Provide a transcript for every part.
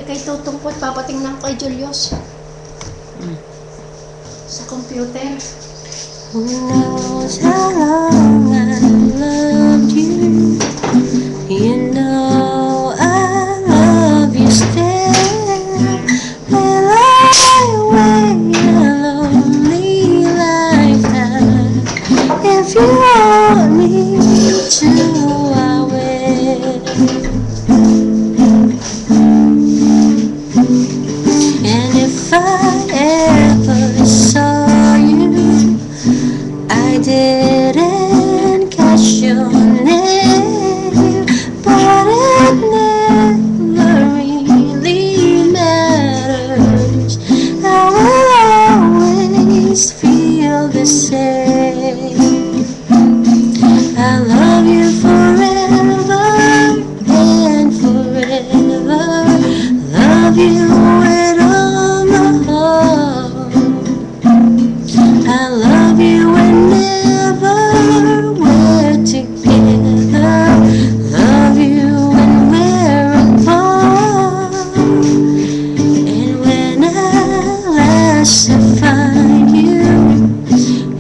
kay Tutungkot, papatingnan ko kay Julius. Sa computer. Who knows how long I loved you? You know I love you still. Will I wait a lonely lifetime? If you want me to, I will. And if I ever saw you, I didn't catch your name, but it never really matters. I will always feel the same. I love you forever and forever. Love you with all my heart. I love you whenever we're together. Love you when we're apart. And when at last I find you,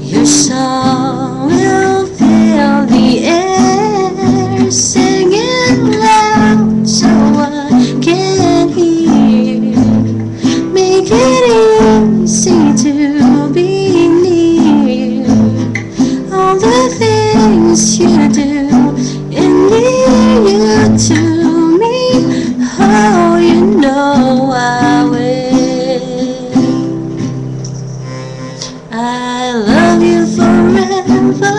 your song will fill the air, singing loud so I can hear. Make it easy to be near. All the things you do endear you to me. Oh, you know I will. I love you forever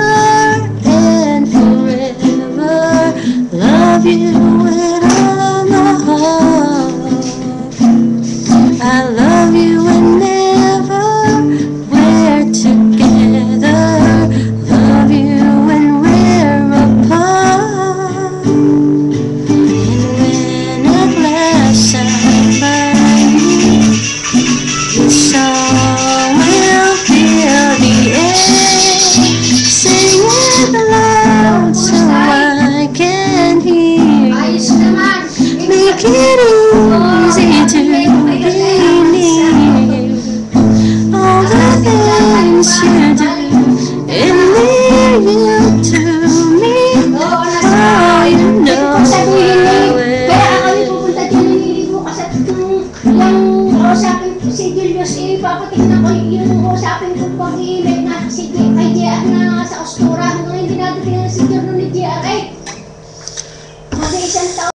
and forever. Love you with all my heart. I love you whenever we're together. Love you when we're apart. And when at last I find you, your song will fill the air, sing it loud so I can hear. Ayos naman. Make it easy to be near. All the things you do endear you to me. Oh, you know I will. Kaya kami pupunta din nililigo kasi yung usapin si Julius, papatingnan ko yung usapin ko pag-email